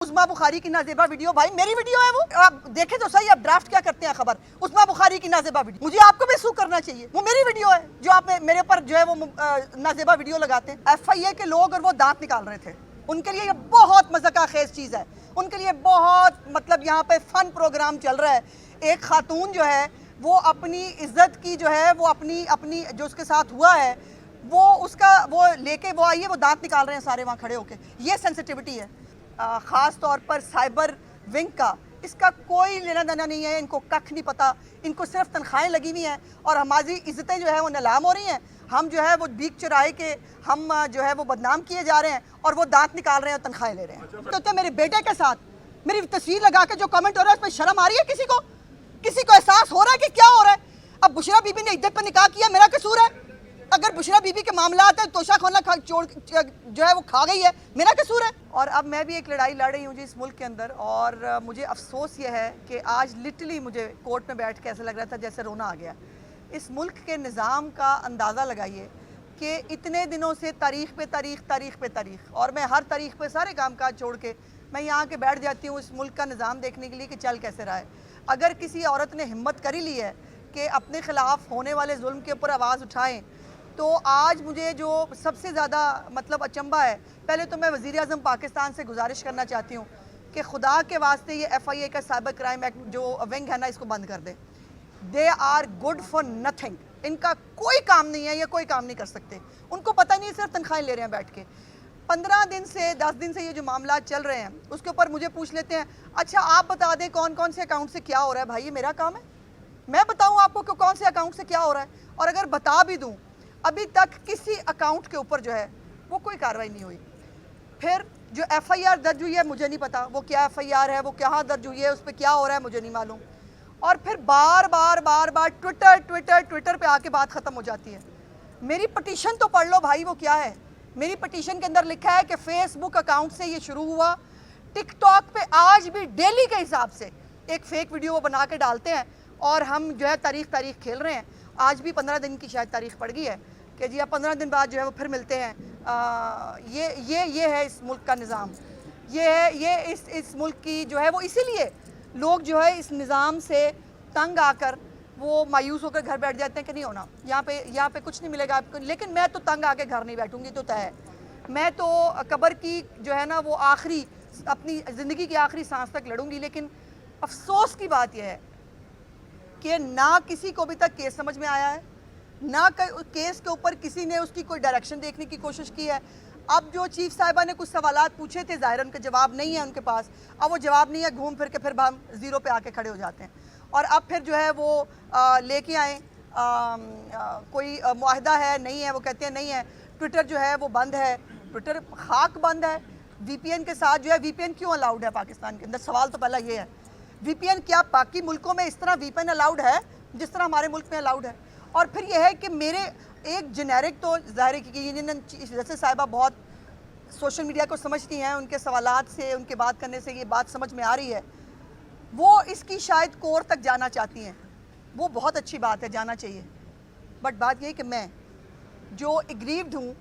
उस्मा बुखारी की नाजेबा वीडियो, भाई मेरी वीडियो है वो, आप देखें तो सही, आप ड्राफ्ट क्या करते हैं खबर, उस्मा बुखारी की नाजेबा वीडियो, मुझे आपको भी सू करना चाहिए, वो मेरी वीडियो है जो आप मेरे पर जो है वो नाजेबा वीडियो लगाते हैं। FIA के लोग और वो दांत निकाल रहे थे, उनके लिए ये बहुत मज़ाक़ खेज़ चीज़ है, उनके लिए बहुत मतलब यहाँ पे फन प्रोग्राम चल रहा है। एक खातून जो है वो अपनी इज्जत की जो है वो अपनी जो उसके साथ हुआ है वो उसका वो लेके वो आई है, वो दांत निकाल रहे हैं सारे वहाँ खड़े होके। ये सेंसिटिविटी है ख़ास तौर पर साइबर विंग का, इसका कोई लेना देना नहीं है, इनको कख नहीं पता, इनको सिर्फ तनख्वाहें लगी हुई हैं और हमारी इज़्ज़तें जो है वो नीलाम हो रही हैं। हम जो है वो बीक चुराए के हम जो है वो बदनाम किए जा रहे हैं और वो दांत निकाल रहे हैं और तनख्वाहें ले रहे हैं। तो मेरे बेटे के साथ मेरी तस्वीर लगा के जो कमेंट हो रहा है उस पर शर्म आ रही है? किसी को एहसास हो रहा है कि क्या हो रहा है? अब बुशरा बीबी ने इद्दत पर निकाह किया, मेरा कसूर है? अगर बुशरा बीबी के मामलात है, तोशा खाना छोड़ जो है वो खा गई है, मेरा कसूर है? और अब मैं भी एक लड़ाई लड़ रही हूँ जी इस मुल्क के अंदर, और मुझे अफसोस ये है कि आज लिटरली मुझे कोर्ट में बैठ के ऐसा लग रहा था जैसे रोना आ गया। इस मुल्क के निज़ाम का अंदाज़ा लगाइए कि इतने दिनों से तारीख़ पे तारीख़, और मैं हर तारीख़ पे सारे काम काज छोड़ के मैं यहाँ के बैठ जाती हूँ इस मुल्क का निज़ाम देखने के लिए कि चल कैसे रहा है। अगर किसी औरत ने हिम्मत कर ही ली है कि अपने ख़िलाफ़ होने वाले जुल्म के ऊपर आवाज़ उठाएं, तो आज मुझे जो सबसे ज़्यादा मतलब अचंभा है, पहले तो मैं वज़ीर आज़म पाकिस्तान से गुजारिश करना चाहती हूँ कि खुदा के वास्ते ये FIA का साइबर क्राइम एक्ट जो विंग है ना, इसको बंद कर दे। They are good for nothing, इनका कोई काम नहीं है, ये कोई काम नहीं कर सकते, उनको पता नहीं, सिर्फ तनख्वाहें ले रहे हैं बैठ के। 15 दिन से 10 दिन से ये जो मामला चल रहे हैं उसके ऊपर मुझे पूछ लेते हैं, अच्छा आप बता दें कौन कौन से अकाउंट से क्या हो रहा है। भाई ये मेरा काम है, मैं बताऊं आपको कि कौन से अकाउंट से क्या हो रहा है? और अगर बता भी दूं, अभी तक किसी अकाउंट के ऊपर जो है वो कोई कार्रवाई नहीं हुई। फिर जो FIR दर्ज हुई है मुझे नहीं पता वो क्या FIR है, वो कहाँ दर्ज हुई है, उस पर क्या हो रहा है मुझे नहीं मालूम। और फिर बार बार ट्विटर पे आके बात ख़त्म हो जाती है। मेरी पटिशन तो पढ़ लो भाई, वो क्या है? मेरी पटिशन के अंदर लिखा है कि फेसबुक अकाउंट से ये शुरू हुआ, टिकटॉक पे आज भी डेली के हिसाब से एक फ़ेक वीडियो वो बना के डालते हैं और हम जो है तारीख खेल रहे हैं। आज भी 15 दिन की शायद तारीख पड़ गई है कि जी अब 15 दिन बाद जो है वो फिर मिलते हैं। ये है इस मुल्क का निज़ाम, ये इस मुल्क की जो है वो, इसीलिए लोग जो है इस निज़ाम से तंग आकर वो मायूस होकर घर बैठ जाते हैं कि नहीं होना, यहाँ पे कुछ नहीं मिलेगा आपको। लेकिन मैं तो तंग आके घर नहीं बैठूंगी, तो तय है। मैं तो कब्र की जो है ना वो आखिरी अपनी ज़िंदगी की आखिरी सांस तक लड़ूंगी। लेकिन अफसोस की बात यह है कि ना किसी को अभी तक केस समझ में आया है, ना केस के ऊपर किसी ने उसकी कोई डायरेक्शन देखने की कोशिश की है। अब जो चीफ साहिबा ने कुछ सवालात पूछे थे, ज़ाहिर उनके जवाब नहीं है उनके पास, अब वो जवाब नहीं है, घूम फिर के फिर हम ज़ीरो पे आके खड़े हो जाते हैं। और अब फिर जो है वो लेके आए कोई मुआहदा है, नहीं है, वो कहते हैं नहीं है। ट्विटर जो है वो बंद है, ट्विटर खाक बंद है। VPN के साथ जो है, VPN क्यों अलाउड है पाकिस्तान के अंदर? सवाल तो पहला ये है, VPN क्या बाकी मुल्कों में इस तरह VPN अलाउड है जिस तरह हमारे मुल्क में अलाउड है? और फिर यह है कि मेरे एक जेनेरिक, तो ज़ाहिर है कि यूनियन जैसे साहिबा बहुत सोशल मीडिया को समझती हैं, उनके सवालात से, उनके बात करने से ये बात समझ में आ रही है, वो इसकी शायद कोर तक जाना चाहती हैं। वो बहुत अच्छी बात है, जाना चाहिए। बट बात ये कि मैं जो एग्रीव्ड हूँ,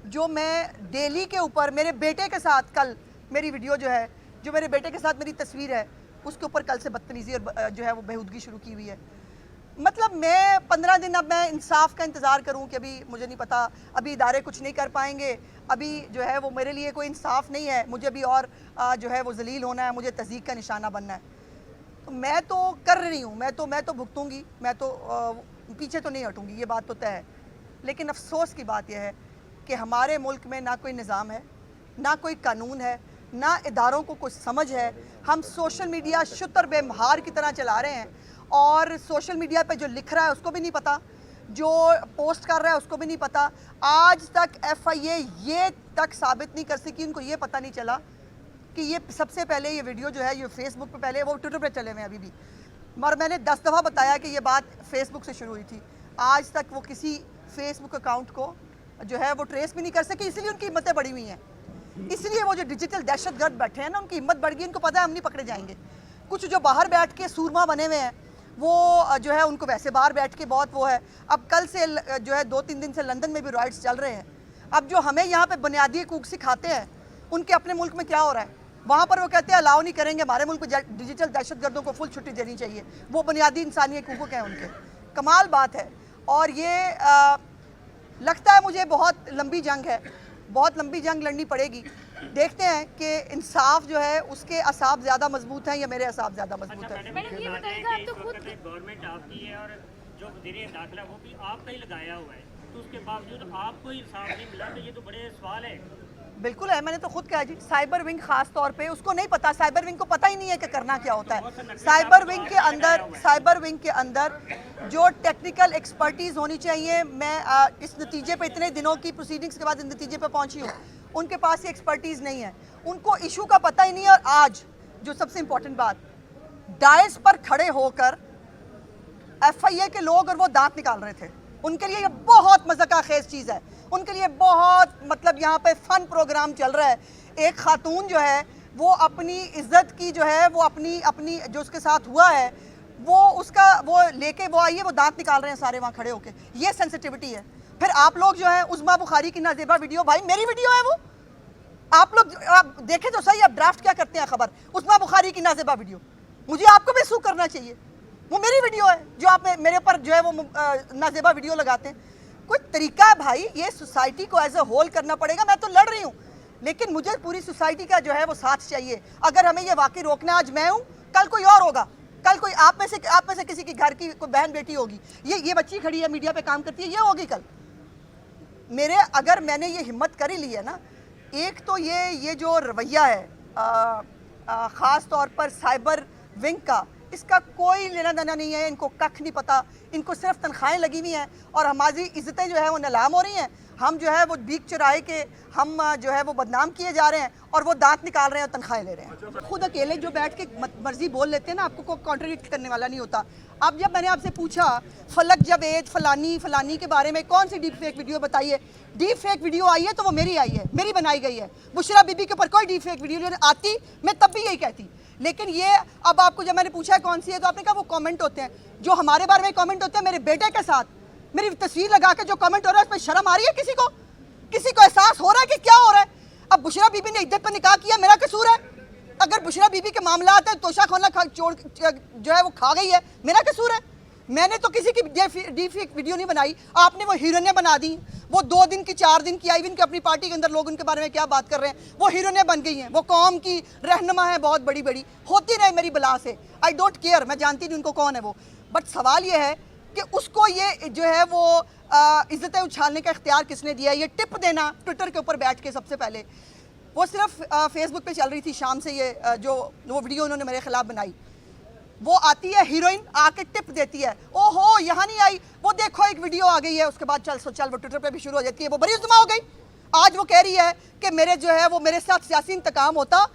जो मैं डेली के ऊपर मेरे बेटे के साथ, कल मेरी वीडियो जो है, जो मेरे बेटे के साथ मेरी तस्वीर है, उसके ऊपर कल से बदतमीज़ी और जो है वो बेहूदगी शुरू की हुई है। मतलब मैं 15 दिन अब मैं इंसाफ का इंतज़ार करूं कि अभी मुझे नहीं पता, अभी इदारे कुछ नहीं कर पाएंगे, अभी जो है वो मेरे लिए कोई इंसाफ नहीं है, मुझे अभी और जो है वो जलील होना है, मुझे तज़दीक का निशाना बनना है। तो मैं तो कर रही हूँ, मैं तो भुगतूँगी, मैं तो पीछे तो नहीं हटूँगी, ये बात तो तय है। लेकिन अफसोस की बात यह है कि हमारे मुल्क में ना कोई निज़ाम है, ना कोई कानून है, ना इदारों को कुछ समझ है। हम सोशल मीडिया शुतर बेमहार की तरह चला रहे हैं, और सोशल मीडिया पे जो लिख रहा है उसको भी नहीं पता, जो पोस्ट कर रहा है उसको भी नहीं पता। आज तक FIA ये तक साबित नहीं कर सकी, उनको ये पता नहीं चला कि ये सबसे पहले ये वीडियो जो है ये फेसबुक पे, पहले वो ट्विटर पे चले हुए अभी भी, मगर मैंने 10 दफ़ा बताया कि ये बात फेसबुक से शुरू हुई थी। आज तक वो किसी फेसबुक अकाउंट को जो है वो ट्रेस भी नहीं कर सके, इसलिए उनकी हिम्मतें बढ़ी हुई हैं। इसलिए वो जो डिजिटल दहशतगर्द बैठे हैं ना, उनकी हिम्मत बढ़ गई, उनको पता है हम नहीं पकड़े जाएंगे। कुछ जो बाहर बैठ के सूरमा बने हुए हैं, वो जो है उनको वैसे बाहर बैठ के बहुत वो है। अब कल से जो है 2-3 दिन से लंदन में भी राइट्स चल रहे हैं। अब जो हमें यहाँ पे बुनियादी हकूक़ सिखाते हैं, उनके अपने मुल्क में क्या हो रहा है वहाँ पर वो कहते हैं अलाउ नहीं करेंगे, हमारे मुल्क में डिजिटल दहशतगर्दों को फुल छुट्टी देनी चाहिए, वो बुनियादी इंसानी हकूक़ हैं उनके। कमाल बात है। और ये लगता है मुझे बहुत लंबी जंग है, बहुत लंबी जंग लड़नी पड़ेगी। देखते हैं कि इंसाफ जो है उसके असाब ज़्यादा मजबूत हैं या मेरे असाब ज़्यादा मजबूत हैं। मैडम ये बताइएगा, आप तो खुद गवर्नमेंट आपकी है और जो वज़ीर दाखिला वो भी आपका ही लगाया हुआ है, तो उसके बावजूद आपको ही इंसाफ नहीं मिला, तो ये तो बड़े सवाल है। बिल्कुल है, मैंने तो खुद कहा जी, साइबर विंग खास तौर पे उसको नहीं पता, साइबर विंग को पता ही नहीं है कि करना क्या होता है। साइबर विंग के अंदर जो टेक्निकल एक्सपर्टीज़ होनी चाहिए, मैं इस नतीजे पे इतने दिनों की प्रोसीडिंग्स के बाद इस नतीजे पे पहुंची हूँ, उनके पास ये एक्सपर्टीज़ नहीं है, उनको इशू का पता ही नहीं है। और आज जो सबसे इम्पोर्टेंट बात, डायस पर खड़े होकर FIA के लोग और वो दांत निकाल रहे थे, उनके लिए ये बहुत मज़ाक़ खेज़ चीज़ है, उनके लिए बहुत मतलब यहाँ पे फ़न प्रोग्राम चल रहा है। एक खातून जो है वो अपनी इज़्ज़त की जो है वो अपनी जो उसके साथ हुआ है वो उसका वो लेके वो आई है, वो दांत निकाल रहे हैं सारे वहाँ खड़े होके। ये सेंसिटिविटी है। फिर आप लोग जो है उज़्मा बुखारी की नाज़ेबा वीडियो, भाई मेरी वीडियो है वो, आप लोग देखें तो सही, आप ड्राफ्ट क्या करते हैं खबर, उज़्मा बुखारी की नाज़ेबा वीडियो, मुझे आपको भी सू करना चाहिए, वो मेरी वीडियो है जो आप मेरे पर जो है वो नाज़ेबा वीडियो लगाते हैं। कोई तरीका है भाई, ये सोसाइटी को एज ए होल करना पड़ेगा। मैं तो लड़ रही हूँ, लेकिन मुझे पूरी सोसाइटी का जो है वो साथ चाहिए। अगर हमें ये वाकई रोकना, आज मैं हूँ, कल कोई और होगा, कल कोई आप में से किसी की घर की कोई बहन बेटी होगी, ये बच्ची खड़ी है मीडिया पे काम करती है, ये होगी कल। अगर मैंने ये हिम्मत कर ही ली है ना, एक तो ये जो रवैया है ख़ास तौर पर साइबर विंग का, इसका कोई लेना देना नहीं है, इनको कख नहीं पता, इनको सिर्फ तनख्वाहें लगी हुई हैं और हमारी इज़्ज़तें जो है वो नीलाम हो रही हैं। हम जो है वो बीक चुराए के हम जो है वो बदनाम किए जा रहे हैं और वो दांत निकाल रहे हैं और तनख्वाहें ले रहे हैं। खुद अकेले जो बैठ के मर्जी बोल लेते हैं ना, आपको कोई कॉन्ट्रडिक्ट करने वाला नहीं होता। अब जब मैंने आपसे पूछा फलक जावेद फलानी के बारे में कौन सी डीप फेक वीडियो बताइए, डीप फेक वीडियो आई है तो वो मेरी आई है, मेरी बनाई गई है। बुशरा बीबी के ऊपर कोई डीप फेक वीडियो आती मैं तब भी यही कहती, लेकिन ये अब आपको जब मैंने पूछा है कौन सी है, तो आपने कहा वो कमेंट होते हैं, जो हमारे बारे में कमेंट होते हैं, मेरे बेटे के साथ मेरी तस्वीर लगा के जो कमेंट हो रहा है, उस पर शर्म आ रही है किसी को? किसी को एहसास हो रहा है कि क्या हो रहा है? अब बुशरा बीबी ने इद्दत पर निकाह किया, मेरा कसूर है? अगर बुशरा बीबी के मामला आता है, तोशा खाना छोड़ जो है वो खा गई है, मेरा कसूर है? मैंने तो किसी की डीप फेक वीडियो नहीं बनाई, आपने वो हीरोइनें बना दी, वो 2 दिन की 4 दिन की आई हुई, अपनी पार्टी के अंदर लोग उनके बारे में क्या बात कर रहे हैं, वो हीरोइनें बन गई हैं, वो कौम की रहनुमा है बहुत बड़ी बड़ी, होती रहे मेरी बला से, आई डोंट केयर, मैं जानती नहीं उनको कौन है वो। बट सवाल ये है कि उसको ये जो है वो इज़्ज़तें उछालने का इख्तियार किसने दिया? ये टिप देना ट्विटर के ऊपर बैठ के, सबसे पहले वो सिर्फ फेसबुक पे चल रही थी शाम से, ये जो वो वीडियो उन्होंने मेरे खिलाफ बनाई, वो आती है हीरोइन आके टिप देती है, ओहो यहाँ नहीं आई, वो देखो एक वीडियो आ गई है, उसके बाद चल वो ट्विटर पे भी शुरू हो जाती है, वो बड़ी उज़्मा हो गई। आज वो कह रही है कि मेरे जो है वो मेरे साथ सियासी इंतकाम होता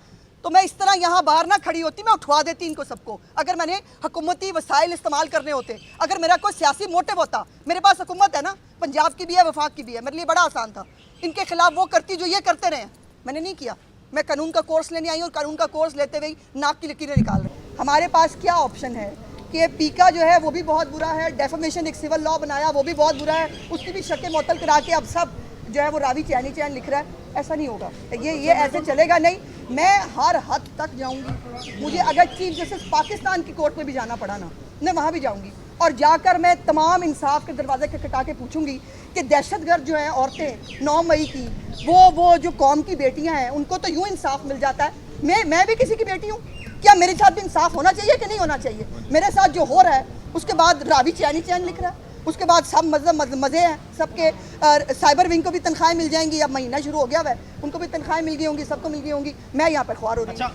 तो मैं इस तरह यहाँ बाहर ना खड़ी होती, मैं उठवा देती इनको सबको। अगर मैंने हुकूमती वसाइल इस्तेमाल करने होते, अगर मेरा कोई सियासी मोटिव होता, मेरे पास हुकूमत है ना, पंजाब की भी है, वफाक की भी है, मेरे लिए बड़ा आसान था इनके खिलाफ वो करती जो ये करते रहे। मैंने नहीं किया, मैं कानून का कोर्स लेने आई और कानून का कोर्स लेते हुए नाक की लकीरें निकाल रहे। हमारे पास क्या ऑप्शन है कि पीका जो है वो भी बहुत बुरा है, डेफेमेशन एक सिविल लॉ बनाया वो भी बहुत बुरा है, उसकी भी शक मुअत्तल करा के अब सब जो है वो रावी चैन लिख रहा है। ऐसा नहीं होगा, ये ऐसे चलेगा नहीं। मैं हर हद तक जाऊंगी, मुझे अगर चीफ जस्टिस पाकिस्तान की कोर्ट में भी जाना पड़ा ना, मैं वहाँ भी जाऊंगी और जाकर मैं तमाम इंसाफ के दरवाजे खटखटा के पूछूंगी कि दहशतगर्द जो हैं औरतें 9 मई की, वो जो कौम की बेटियां हैं, उनको तो यूँ इंसाफ मिल जाता है। मैं भी किसी की बेटी हूँ, क्या मेरे साथ भी इंसाफ होना चाहिए कि नहीं होना चाहिए? मेरे साथ जो हो रहा है उसके बाद रावी चैन लिख रहा है, उसके बाद सब मज़े हैं सबके। साइबर विंग को भी तनख्वाहें मिल जाएंगी, अब महीना शुरू हो गया है, उनको भी तनख्वाहें मिल गई होंगी, सबको मिल गई होंगी, मैं यहाँ पर ख्वार हो रही हूँ।